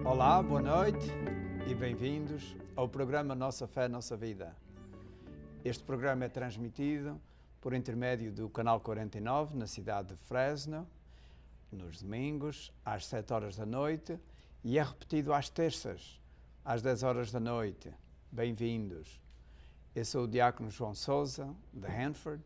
Olá, boa noite e bem-vindos ao programa Nossa Fé, Nossa Vida. Este programa é transmitido por intermédio do Canal 49 na cidade de Fresno, nos domingos, às 7 horas da noite e é repetido às terças, às 10 horas da noite. Bem-vindos. Eu sou o Diácono João Sousa, de Hanford,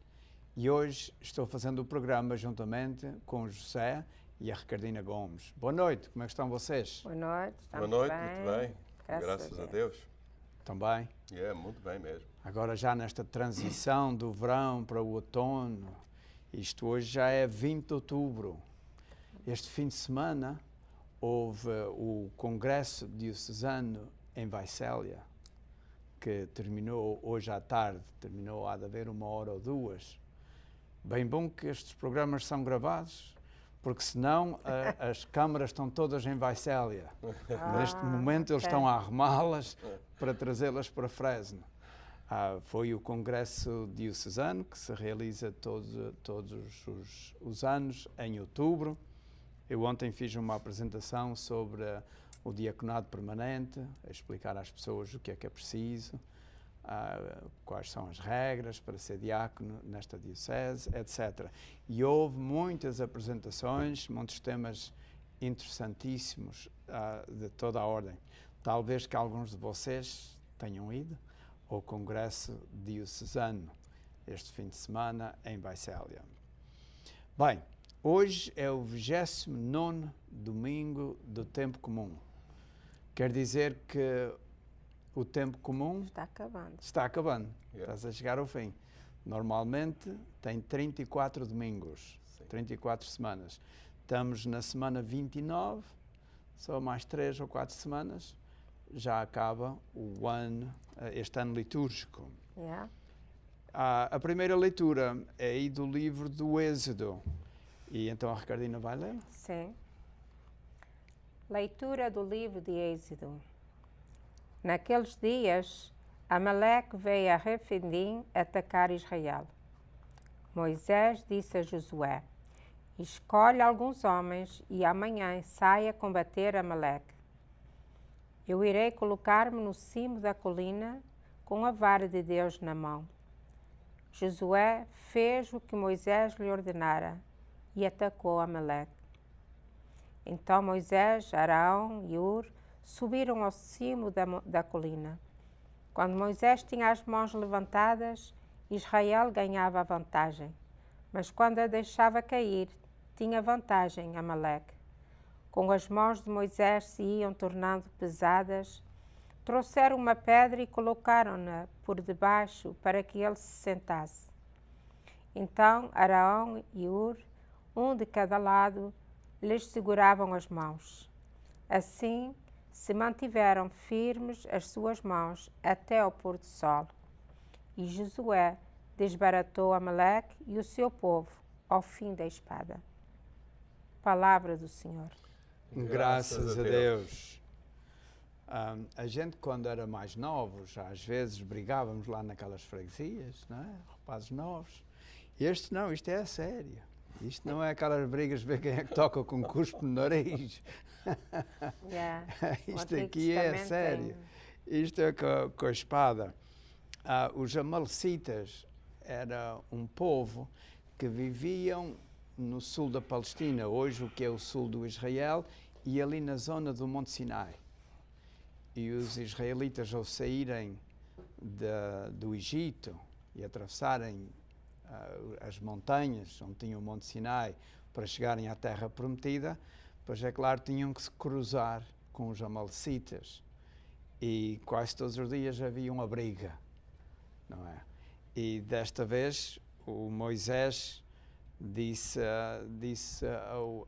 e hoje estou fazendo o programa juntamente com o José e a Ricardina Gomes. Boa noite, como é que estão vocês? Boa noite, estamos Boa noite, bem. muito bem. Graças a Deus. Estão bem? Muito bem mesmo. Agora já nesta transição do verão para o outono, isto hoje já é 20 de outubro. Este fim de semana houve o Congresso Diocesano em Vaicélia, que terminou hoje à tarde, há de haver 1 hora ou 2. Bem bom que estes programas são gravados, porque senão as câmaras estão todas em Vaicélia. Neste momento eles estão a arrumá-las para trazê-las para Fresno. Foi o Congresso Diocesano, que se realiza todos os anos, em outubro. Eu ontem fiz uma apresentação sobre o diaconado permanente, a explicar às pessoas o que é preciso, quais são as regras para ser diácono nesta diocese, etc. E houve muitas apresentações, muitos temas interessantíssimos de toda a ordem. Talvez que alguns de vocês tenham ido ao Congresso Diocesano este fim de semana em Vaicélia. Bem, hoje é o 29º domingo do tempo comum. Quer dizer que o tempo comum está acabando. Estás a chegar ao fim. Normalmente tem 34 domingos, 34 semanas. Estamos na semana 29, só mais 3 ou 4 semanas, já acaba o ano, este ano litúrgico. A primeira leitura é aí do livro do Êxodo. E então a Ricardina vai ler? Sim. Leitura do livro de Êxodo. Naqueles dias, Amaleque veio a Refidim atacar Israel. Moisés disse a Josué: escolhe alguns homens e amanhã saia combater Amaleque. Eu irei colocar-me no cimo da colina com a vara de Deus na mão. Josué fez o que Moisés lhe ordenara e atacou Amaleque. Então Moisés, Arão e Hur subiram ao cimo da colina. Quando Moisés tinha as mãos levantadas, Israel ganhava a vantagem. Mas quando a deixava cair, tinha vantagem Amaleque. Com as mãos de Moisés se iam tornando pesadas, trouxeram uma pedra e colocaram-na por debaixo para que ele se sentasse. Então Arão e Hur, um de cada lado, lhes seguravam as mãos. Assim, se mantiveram firmes as suas mãos até ao pôr do sol. E Josué desbaratou Amaleque e o seu povo ao fim da espada. Palavra do Senhor. Graças a Deus. A gente, quando era mais novos, às vezes brigávamos lá naquelas freguesias, não é? Rapazes novos. Este não, isto é a sério. Isto não é aquelas brigas de ver quem é que toca com cuspo no nariz. Isto aqui é sério. Isto é com a espada. Os amalecitas era um povo que viviam no sul da Palestina, hoje o que é o sul do Israel, e ali na zona do Monte Sinai. E os israelitas, ao saírem do Egito e atravessarem as montanhas onde tinha o Monte Sinai para chegarem à Terra Prometida, pois é claro, tinham que se cruzar com os amalecitas. E quase todos os dias havia uma briga, não é? E desta vez o Moisés disse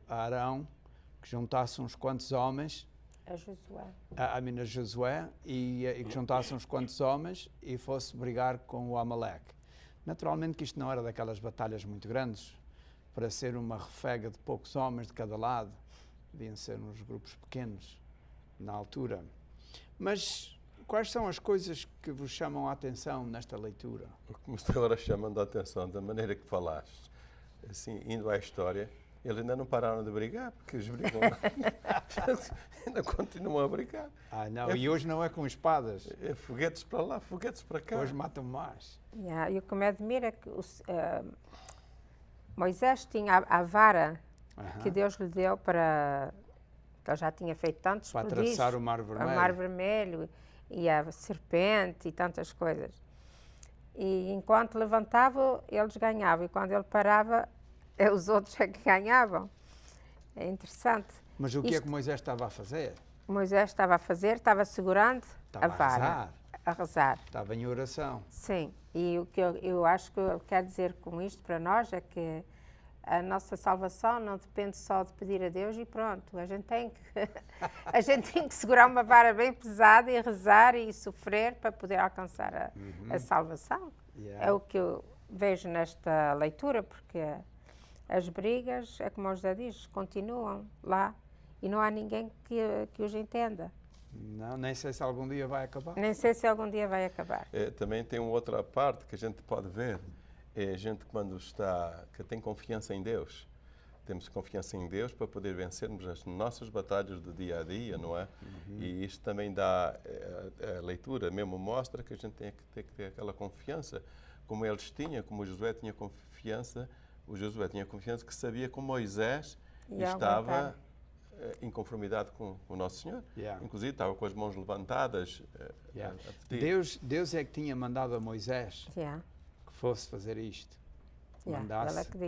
a Arão que juntasse uns quantos homens, a Josué, e que juntasse uns quantos homens e fosse brigar com o Amaleque. Naturalmente que isto não era daquelas batalhas muito grandes, para ser uma refega de poucos homens de cada lado, deviam ser uns grupos pequenos na altura. Mas quais são as coisas que vos chamam a atenção nesta leitura? O que me está agora chamando a atenção, da maneira que falaste, assim, indo à história, Eles ainda não pararam de brigar, porque eles brigam. Ainda continuam a brigar. Não, e hoje não é com espadas. É foguetes para lá, foguetes para cá. Hoje matam mais. E o que me admira é que Moisés tinha a vara que Deus lhe deu para... que ele já tinha feito tantos Para prodígios. atravessar o Mar Vermelho. O Mar Vermelho e a serpente e tantas coisas. E enquanto levantava, eles ganhavam. E quando ele parava, os outros é que ganhavam. É interessante. Mas o que é que Moisés estava a fazer? Moisés estava a fazer, estava segurando Estava a vara. A rezar. Estava em oração. Sim. E o que eu acho que ele quer dizer com isto para nós é que a nossa salvação não depende só de pedir a Deus e pronto. A gente tem que segurar uma vara bem pesada e rezar e sofrer para poder alcançar a salvação. É o que eu vejo nesta leitura, porque as brigas, é como o José diz, continuam lá e não há ninguém que os entenda. Não, nem sei se algum dia vai acabar. Nem sei se algum dia vai acabar. Também tem uma outra parte que a gente pode ver. É a gente que tem confiança em Deus. Temos confiança em Deus para poder vencermos as nossas batalhas do dia a dia, não é? E isto também dá, a leitura mesmo mostra que a gente tem que ter aquela confiança, como eles tinham, como o Josué tinha confiança que sabia que Moisés estava em conformidade com o Nosso Senhor. Inclusive estava com as mãos levantadas a pedir. Deus é que tinha mandado a Moisés que fosse fazer isto.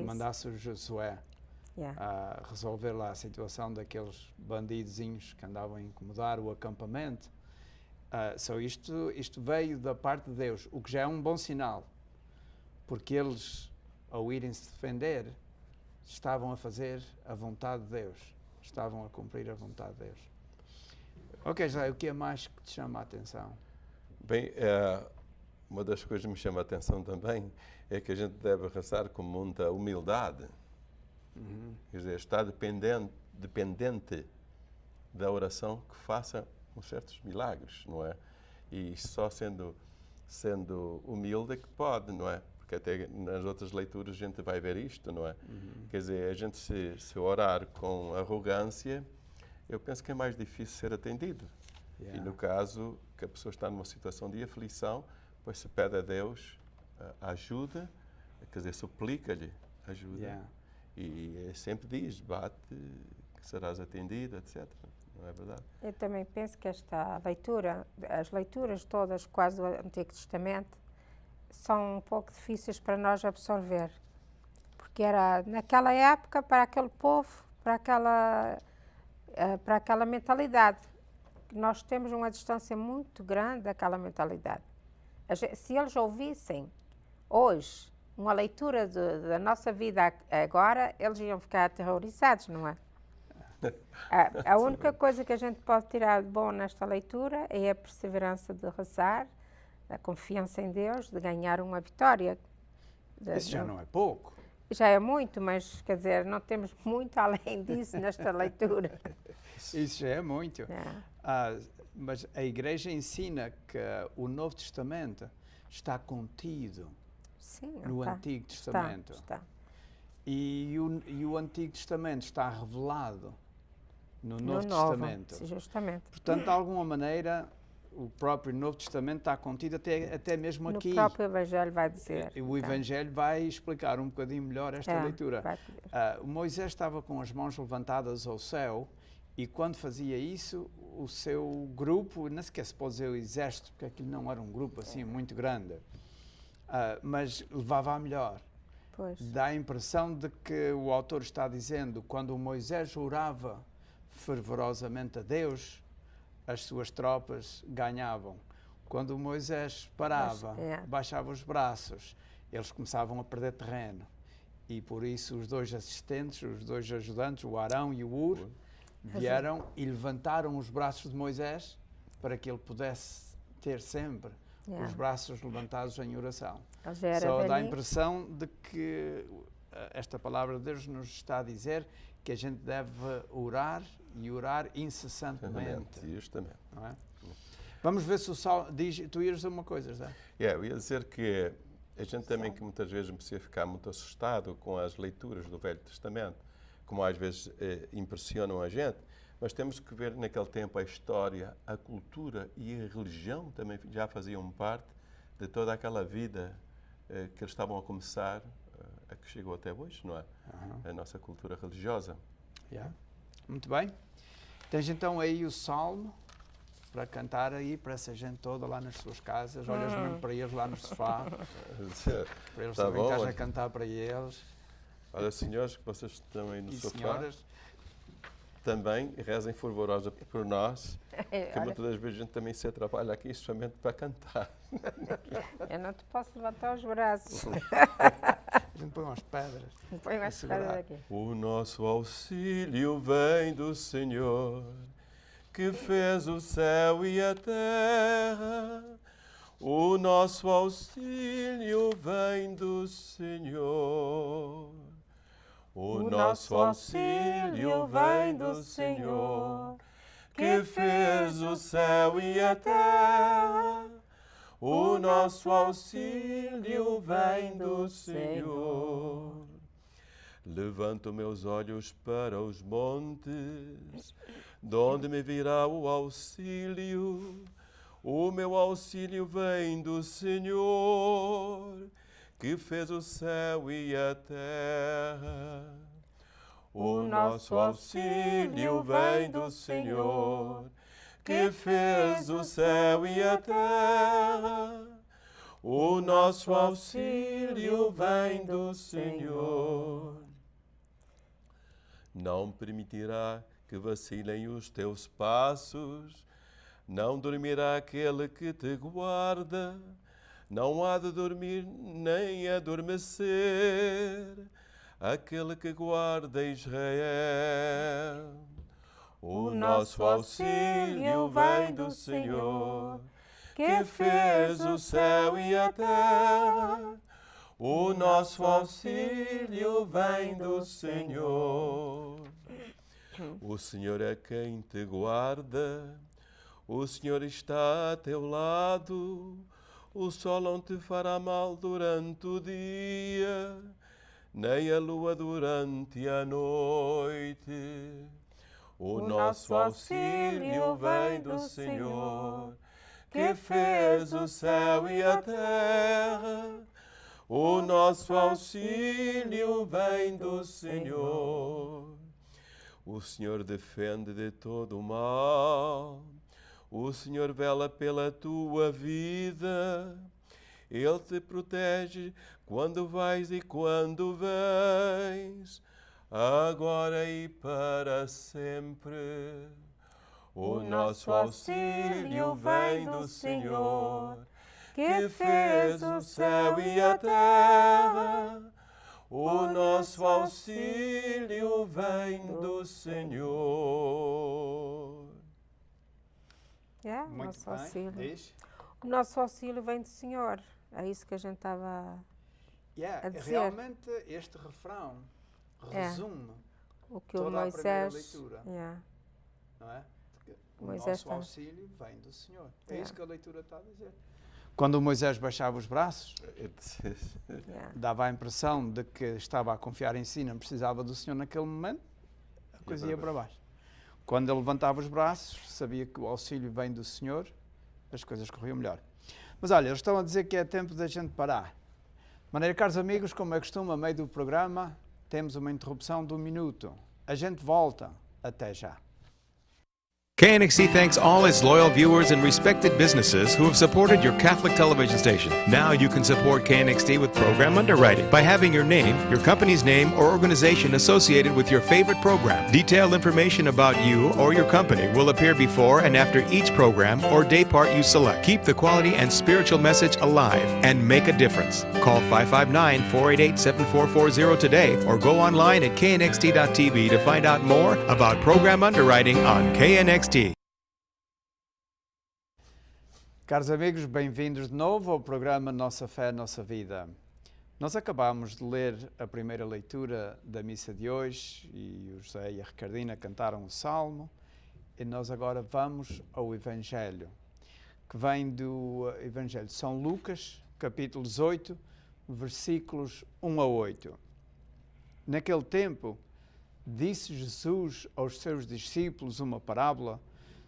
Mandasse o Josué a resolver lá a situação daqueles bandidozinhos que andavam a incomodar o acampamento. Isto veio da parte de Deus, o que já é um bom sinal, porque eles, ao irem se defender, estavam a fazer a vontade de Deus, estavam a cumprir a vontade de Deus. Ok, José, o que é mais que te chama a atenção? Bem, uma das coisas que me chama a atenção também é que a gente deve rezar com muita humildade. Quer dizer, estar dependente da oração que faça uns certos milagres, não é? E só sendo humilde é que pode, não é? Porque até nas outras leituras a gente vai ver isto, não é? Quer dizer, a gente se orar com arrogância, eu penso que é mais difícil ser atendido. E no caso que a pessoa está numa situação de aflição, pois se pede a Deus ajuda, quer dizer, suplica-lhe ajuda. E sempre diz, bate, que serás atendido, etc. Não é verdade? Eu também penso que esta leitura, as leituras todas quase do Antigo Testamento, são um pouco difíceis para nós absorver. Porque era, naquela época, para aquele povo, para aquela mentalidade. Nós temos uma distância muito grande daquela mentalidade. Se eles ouvissem hoje uma leitura da nossa vida agora, eles iam ficar aterrorizados, não é? A única coisa que a gente pode tirar de bom nesta leitura é a perseverança de rezar, a confiança em Deus, de ganhar uma vitória. Isso já não é pouco. Já é muito, mas, quer dizer, não temos muito além disso nesta leitura. Isso já é muito. Mas a Igreja ensina que o Novo Testamento está contido no Antigo Testamento. Está. E o Antigo Testamento está revelado no Novo Testamento. Justamente. Portanto, de alguma maneira, o próprio Novo Testamento está contido até mesmo aqui. No próprio Evangelho vai dizer. O Evangelho vai explicar um bocadinho melhor esta leitura. Moisés estava com as mãos levantadas ao céu e quando fazia isso, o seu grupo, não sequer se pode dizer o exército, porque aquilo não era um grupo assim muito grande, mas levava a melhor. Pois. Dá a impressão de que o autor está dizendo, quando Moisés orava fervorosamente a Deus, as suas tropas ganhavam. Quando Moisés parava, baixava os braços, eles começavam a perder terreno. E por isso os dois assistentes, os dois ajudantes, o Arão e o Ur, vieram e levantaram os braços de Moisés para que ele pudesse ter sempre os braços levantados em oração. Só dá a impressão de que esta palavra de Deus nos está a dizer que a gente deve orar e orar incessantemente. Justamente. Não é? Vamos ver se o Salmo diz. Tu ias dizer uma coisa, Zé? Eu ia dizer que a gente também que muitas vezes precisa ficar muito assustado com as leituras do Velho Testamento, como às vezes impressionam a gente, mas temos que ver naquele tempo a história, a cultura e a religião também já faziam parte de toda aquela vida que eles estavam a começar, a que chegou até hoje, não é? A nossa cultura religiosa. Yeah. Muito bem. Tens então aí o Salmo para cantar aí para essa gente toda lá nas suas casas. Olhas mesmo para eles lá no sofá. Para eles Tá saberem bom. que estás a cantar para eles. Olha, senhores, que vocês estão aí no E sofá, senhoras, também rezem fervorosa por nós, que Olha, muitas das vezes a gente também se atrapalha aqui justamente para cantar. eu não te posso levantar os braços. a gente põe umas pedras. Põe mais segurar. pedras aqui. O nosso auxílio vem do Senhor, que fez o céu e a terra. O nosso auxílio vem do Senhor. O nosso auxílio vem do Senhor, que fez o céu e a terra. O nosso auxílio vem do Senhor. Levanto meus olhos para os montes, de onde me virá o auxílio. O meu auxílio vem do Senhor, que fez o céu e a terra. O nosso auxílio vem do Senhor, que fez o céu e a terra. O nosso auxílio vem do Senhor. Não permitirá que vacilem os teus passos, não dormirá aquele que te guarda, não há de dormir nem adormecer aquele que guarda Israel. O nosso auxílio vem do Senhor, que fez o céu e a terra. O nosso auxílio vem do Senhor. O Senhor é quem te guarda, o Senhor está a teu lado. O sol não te fará mal durante o dia, nem a lua durante a noite. O nosso auxílio vem do Senhor, que fez o céu e a terra. O nosso auxílio vem do Senhor. O Senhor defende de todo o mal. O Senhor vela pela tua vida. Ele te protege quando vais e quando vens, agora e para sempre. O nosso auxílio vem do Senhor, que fez o céu e a terra. O nosso auxílio vem do Senhor. É, o Muito nosso bem. auxílio. Diz. O nosso auxílio vem do Senhor. É isso que a gente estava a dizer. Realmente este refrão resume o que o toda a primeira Moisés. leitura, Yeah. não é? Porque o Moisés nosso está- auxílio vem do Senhor. É Yeah. isso que a leitura está a dizer. Quando Moisés baixava os braços, Yeah. dava a impressão de que estava a confiar em si, não precisava do Senhor naquele momento, a coisa ia para baixo. Quando ele levantava os braços, sabia que o auxílio vem do Senhor, as coisas corriam melhor. Mas olha, eles estão a dizer que é tempo da gente parar. De maneira, caros amigos, como é costume, a meio do programa, temos uma interrupção de 1 minuto. A gente volta. Até já. KNXT thanks all its loyal viewers and respected businesses who have supported your Catholic television station. Now you can support KNXT with program underwriting by having your name, your company's name, or organization associated with your favorite program. Detailed information about you or your company will appear before and after each program or day part you select. Keep the quality and spiritual message alive and make a difference. Call 559-488-7440 today or go online at knxt.tv to find out more about program underwriting on KNXT. Caros amigos, bem-vindos de novo ao programa Nossa Fé, Nossa Vida. Nós acabámos de ler a primeira leitura da missa de hoje e o José e a Ricardina cantaram o Salmo e nós agora vamos ao Evangelho, que vem do Evangelho de São Lucas, capítulo 18, versículos 1 a 8. Naquele tempo, disse Jesus aos seus discípulos uma parábola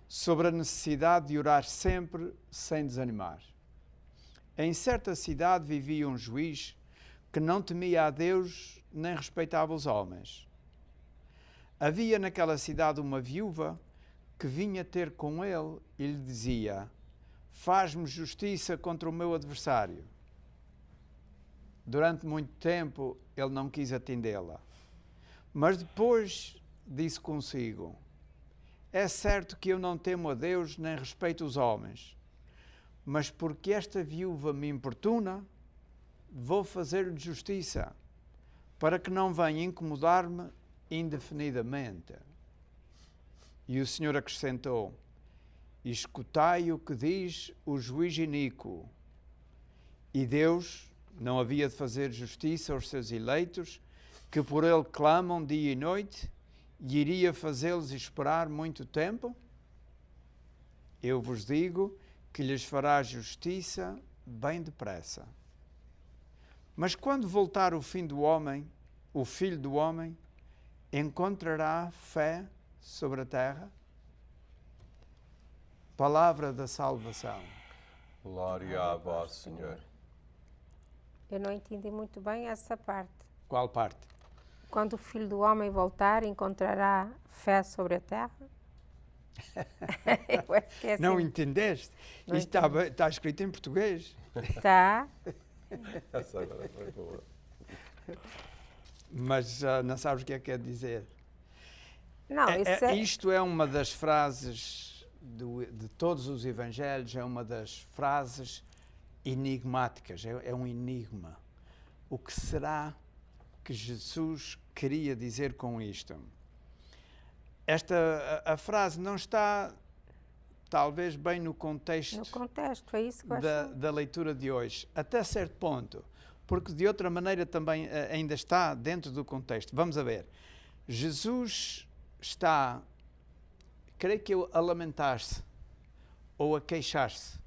sobre a necessidade de orar sempre sem desanimar. Em certa cidade vivia um juiz que não temia a Deus nem respeitava os homens. Havia naquela cidade uma viúva que vinha ter com ele e lhe dizia: faz-me justiça contra o meu adversário. Durante muito tempo ele não quis atendê-la, mas depois disse consigo: é certo que eu não temo a Deus nem respeito os homens, mas porque esta viúva me importuna, vou fazer-lhe justiça, para que não venha incomodar-me indefinidamente. E o Senhor acrescentou: escutai o que diz o juiz iníquo. E Deus não havia de fazer justiça aos seus eleitos, que por ele clamam dia e noite, e iria fazê-los esperar muito tempo? Eu vos digo que lhes fará justiça bem depressa. Mas quando voltar o fim do homem, o Filho do Homem, encontrará fé sobre a terra? Palavra da salvação. Glória a vós, Senhor. Eu não entendi muito bem essa parte. Qual parte? Quando o Filho do Homem voltar, encontrará fé sobre a terra? Eu acho que é assim. Não entendeste? Não Isto está escrito em português. Tá. Essa agora foi boa. Mas não sabes o que é que quer dizer. Não, isso é... Isto é uma das frases de todos os evangelhos, é uma das frases enigmáticas, é um enigma. O que será que Jesus queria dizer com isto? A frase não está, talvez, bem no contexto, é isso que eu acho. da leitura de hoje, até certo ponto, porque de outra maneira também ainda está dentro do contexto. Vamos a ver. Jesus está, creio que a lamentar-se ou a queixar-se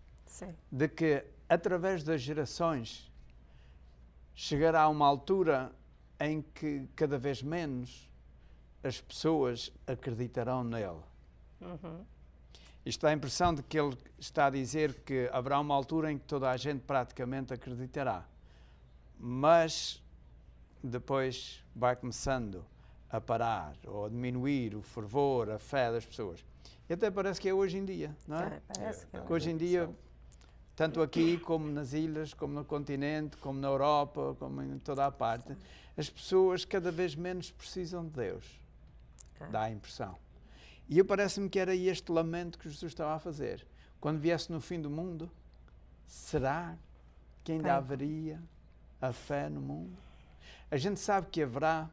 de que, através das gerações, chegará uma altura em que cada vez menos as pessoas acreditarão nele. Uhum. Isto dá a impressão de que ele está a dizer que haverá uma altura em que toda a gente praticamente acreditará. Mas depois vai começando a parar ou a diminuir o fervor, a fé das pessoas. E até parece que é hoje em dia, não é? Parece que é. Porque hoje em dia, tanto aqui como nas ilhas, como no continente, como na Europa, como em toda a parte, as pessoas cada vez menos precisam de Deus. Dá a impressão. E parece-me que era este lamento que Jesus estava a fazer. Quando viesse no fim do mundo, será que ainda haveria a fé no mundo? A gente sabe que haverá,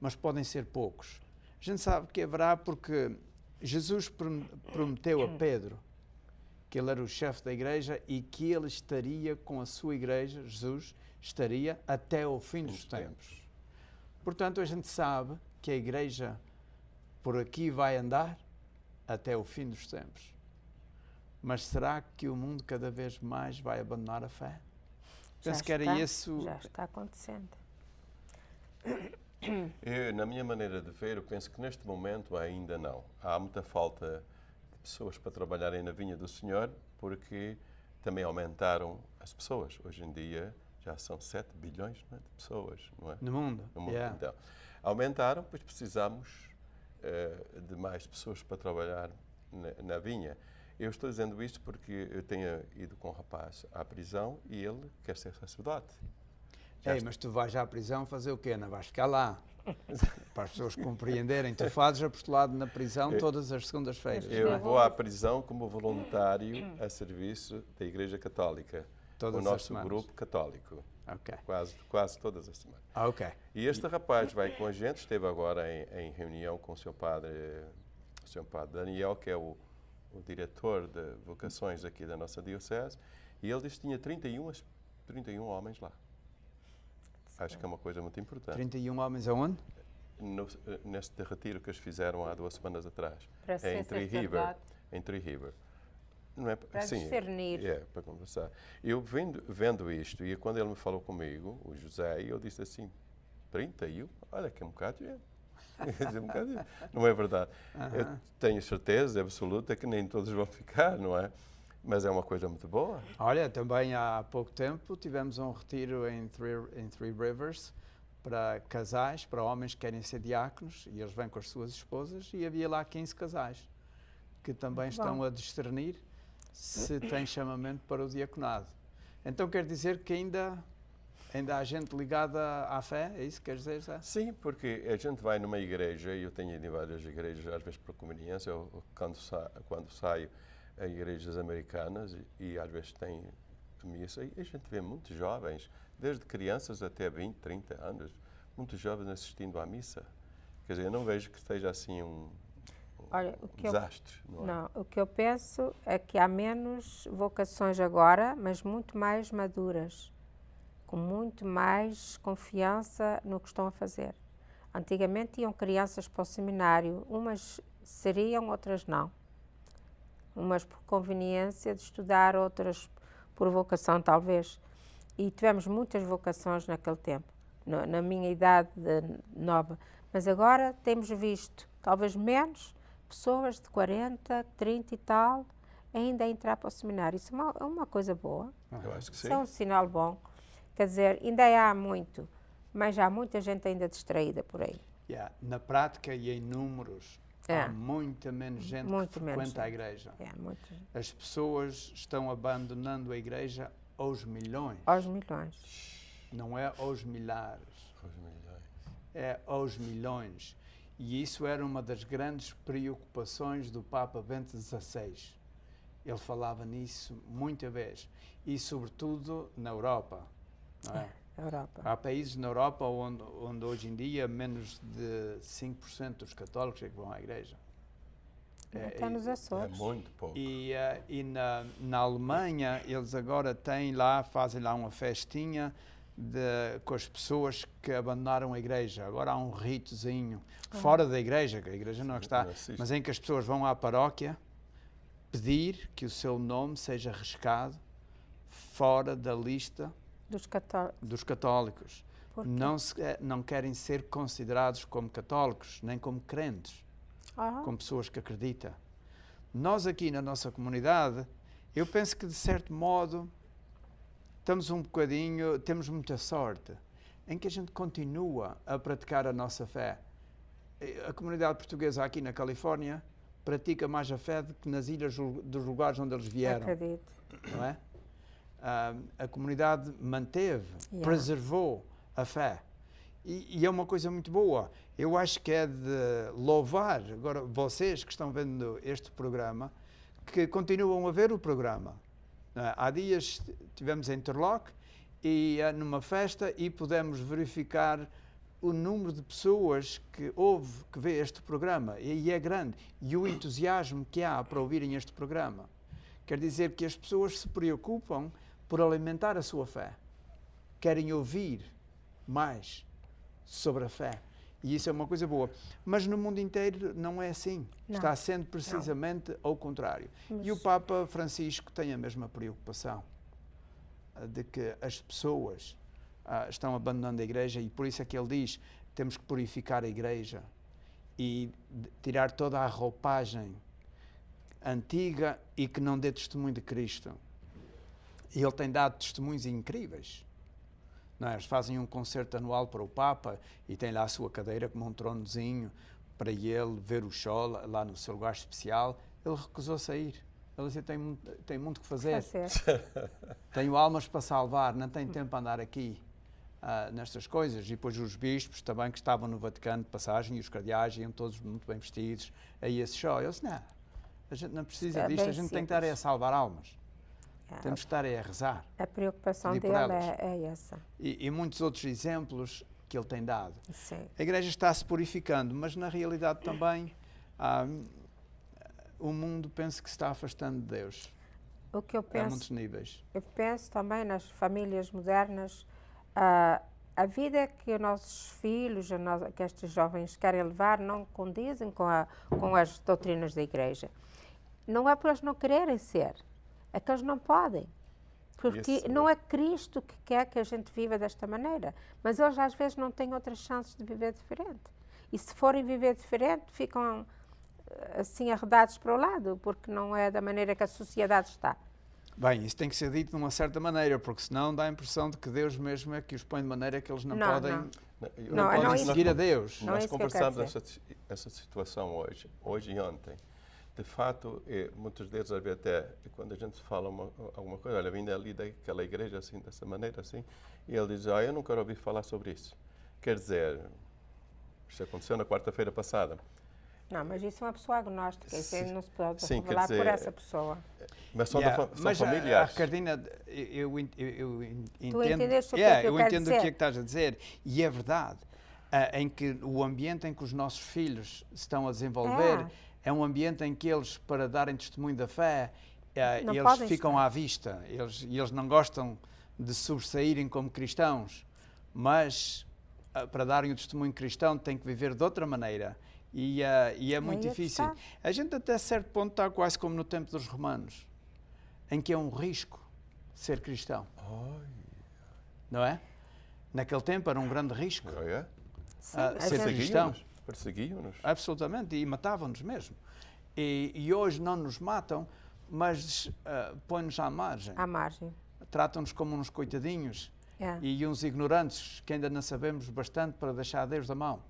mas podem ser poucos. A gente sabe que haverá porque Jesus prometeu a Pedro que ele era o chefe da igreja e que ele estaria com a sua igreja, Jesus estaria até ao fim dos tempos. Portanto, a gente sabe que a igreja por aqui vai andar até o fim dos tempos. Mas será que o mundo cada vez mais vai abandonar a fé? Penso que era isso. Já está acontecendo. Eu, na minha maneira de ver, eu penso que neste momento ainda não. Há muita falta de pessoas para trabalharem na vinha do Senhor, porque também aumentaram as pessoas. Hoje em dia já são 7 bilhões, não é, de pessoas, não é? No mundo. No mundo. Então, aumentaram, pois precisamos de mais pessoas para trabalhar na vinha. Eu estou dizendo isto porque eu tenho ido com um rapaz à prisão e ele quer ser sacerdote. Mas tu vais à prisão fazer o quê? Não vais ficar lá? Para as pessoas compreenderem. Tu fazes apostolado na prisão todas as segundas-feiras. Eu vou à prisão como voluntário a serviço da Igreja Católica. Todas o nosso as semanas. grupo católico. Okay. Quase todas as semanas. Okay. E este rapaz vai com a gente, esteve agora em reunião com o seu padre Daniel, que é o diretor de vocações aqui da nossa diocese, e ele disse que tinha 31 homens lá. Acho que é uma coisa muito importante. 31 homens aonde? Neste retiro que eles fizeram há 2 semanas atrás. Para ser em Tree River. Não é para sim, discernir. Para conversar. Eu vendo isto, e quando ele me falou comigo, o José, eu disse assim, 31? Olha que é um bocado de gente. Não é verdade. Eu tenho certeza absoluta que nem todos vão ficar, não é? Mas é uma coisa muito boa. Olha, também há pouco tempo tivemos um retiro em Three Rivers para casais, para homens que querem ser diáconos, e eles vêm com as suas esposas, e havia lá 15 casais que também estão a discernir se têm chamamento para o diaconado. Então quer dizer que ainda há gente ligada à fé? É isso que quer dizer, Zé? Sim, porque a gente vai numa igreja, e eu tenho ido em várias igrejas, às vezes por conveniência, ou quando saio a igrejas americanas, e às vezes tem missa, e a gente vê muitos jovens, desde crianças até 20, 30 anos, muitos jovens assistindo à missa. Quer dizer, eu não vejo que esteja assim um desastre. Não, o que eu penso é que há menos vocações agora, mas muito mais maduras, com muito mais confiança no que estão a fazer. Antigamente iam crianças para o seminário, umas seriam, outras não. Umas por conveniência de estudar, outras por vocação talvez. E tivemos muitas vocações naquele tempo, na minha idade nova. Mas agora temos visto, talvez menos, pessoas de 40, 30 e tal, ainda a entrar para o seminário. Isso é uma coisa boa. Eu acho que sim. Isso é um sinal bom. Quer dizer, ainda há muito, mas há muita gente ainda distraída por aí. Na prática e em números, há muita menos gente que frequenta a igreja. As pessoas estão abandonando a igreja aos milhões. Aos milhões. Não é aos milhares. É aos milhões. E isso era uma das grandes preocupações do Papa Bento XVI. Ele falava nisso muita vez. E, sobretudo, na Europa. Não é? Europa. Há países na Europa onde hoje em dia menos de 5% dos católicos é que vão à igreja. Até nos Açores. É muito pouco. E na Alemanha, eles agora fazem lá uma festinha com as pessoas que abandonaram a igreja. Agora há um ritozinho fora da igreja, que a igreja não está, mas em que as pessoas vão à paróquia pedir que o seu nome seja riscado fora da lista dos católicos. Não querem ser considerados como católicos, nem como crentes, como pessoas que acreditam. Nós aqui na nossa comunidade, eu penso que de certo modo temos muita sorte em que a gente continua a praticar a nossa fé. A comunidade portuguesa aqui na Califórnia pratica mais a fé do que nas ilhas dos lugares onde eles vieram. Acredito. Não é? A comunidade preservou a fé. E é uma coisa muito boa. Eu acho que é de louvar, agora, vocês que estão vendo este programa, que continuam a ver o programa. Há dias estivemos em Interlock e numa festa e pudemos verificar o número de pessoas que vê este programa. E é grande. E o entusiasmo que há para ouvirem este programa. Quer dizer que as pessoas se preocupam por alimentar a sua fé. Querem ouvir mais sobre a fé. E isso é uma coisa boa. Mas no mundo inteiro não é assim. Não. Está sendo precisamente ao contrário. E o Papa Francisco tem a mesma preocupação de que as pessoas estão abandonando a igreja, e por isso é que ele diz que temos que purificar a igreja e tirar toda a roupagem antiga e que não dê testemunho de Cristo. E ele tem dado testemunhos incríveis. Não é? Eles fazem um concerto anual para o Papa e tem lá a sua cadeira como um tronozinho para ele ver o show lá no seu lugar especial. Ele recusou-se a ir. Ele disse, tem muito que fazer. Tenho almas para salvar, não tenho tempo para andar aqui nestas coisas. E depois os bispos também que estavam no Vaticano de passagem e os cardeais iam todos muito bem vestidos a esse show. Eu disse, não, a gente não precisa disto, a gente tem que estar a salvar almas. Temos que estar a rezar. A preocupação dele é essa. E muitos outros exemplos que ele tem dado. Sim. A igreja está se purificando, mas na realidade também o mundo penso que se está afastando de Deus. O que eu penso, a muitos níveis. Eu penso também nas famílias modernas, a vida que os nossos filhos, que estes jovens querem levar, não condizem com as doutrinas da igreja. Não é por eles não quererem ser. É que eles não podem, porque não é Cristo que quer que a gente viva desta maneira, mas eles às vezes não têm outras chances de viver diferente. E se forem viver diferente, ficam assim arredados para o lado, porque não é da maneira que a sociedade está. Bem, isso tem que ser dito de uma certa maneira, porque senão dá a impressão de que Deus mesmo é que os põe de maneira que eles não podem, Não, podem não, seguir a Deus. Não é Nós isso que eu conversamos quero essa situação hoje e ontem. De fato, muitos deles, às vezes, até quando a gente fala alguma coisa, olha, vindo ali daquela igreja, assim, dessa maneira, assim, e ele diz, eu não quero ouvir falar sobre isso. Quer dizer, isto aconteceu na quarta-feira passada. Não, mas isso é uma pessoa agnóstica, isso não se pode Sim, revelar quer dizer, por essa pessoa. Mas são, Mas familiares. Ricardina, eu entendo, entendeste o que é que eu quero entendo o que é dizer? que estás a dizer, e é verdade, em que o ambiente em que os nossos filhos se estão a desenvolver é um ambiente em que eles, para darem testemunho da fé, Não eles podem ficam estar. à vista, eles não gostam de sobressaírem como cristãos, mas para darem o testemunho cristão têm que viver de outra maneira. E é muito Aí é que difícil. está. A gente até certo ponto está quase como no tempo dos romanos, em que é um risco ser cristão, não é? Naquele tempo era um grande risco Sim, ser cristão. Perseguiam-nos. Absolutamente, e matavam-nos mesmo. E hoje não nos matam, mas põem-nos à margem. à margem. Tratam-nos como uns coitadinhos É. e uns ignorantes que ainda não sabemos bastante para deixar Deus da mão.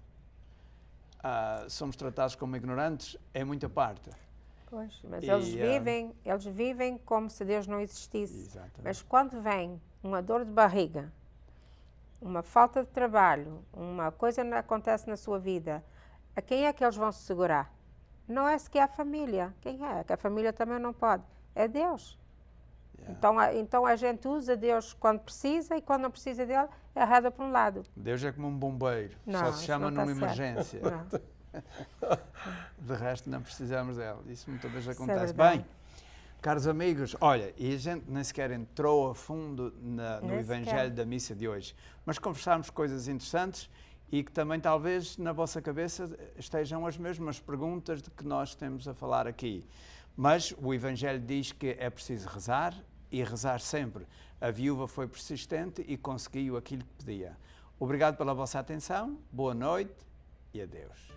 Somos tratados como ignorantes em muita parte. Pois, mas E, eles vivem como se Deus não existisse. Exatamente. Mas quando vem uma dor de barriga, uma falta de trabalho, uma coisa acontece na sua vida, a quem é que eles vão se segurar? Não é sequer a família. Quem é? Que a família também não pode. É Deus. Então a gente usa Deus quando precisa e quando não precisa dele, arreda para um lado. Deus é como um bombeiro, Não, só se isso chama não está numa certo. emergência. Não. De resto, não precisamos dela. Isso muitas vezes Isso é acontece. verdade. Bem, caros amigos, olha, e a gente nem sequer entrou a fundo no Nem Evangelho sequer. da missa de hoje, mas conversámos coisas interessantes e que também talvez na vossa cabeça estejam as mesmas perguntas de que nós temos a falar aqui. Mas o Evangelho diz que é preciso rezar e rezar sempre. A viúva foi persistente e conseguiu aquilo que pedia. Obrigado pela vossa atenção, boa noite e adeus.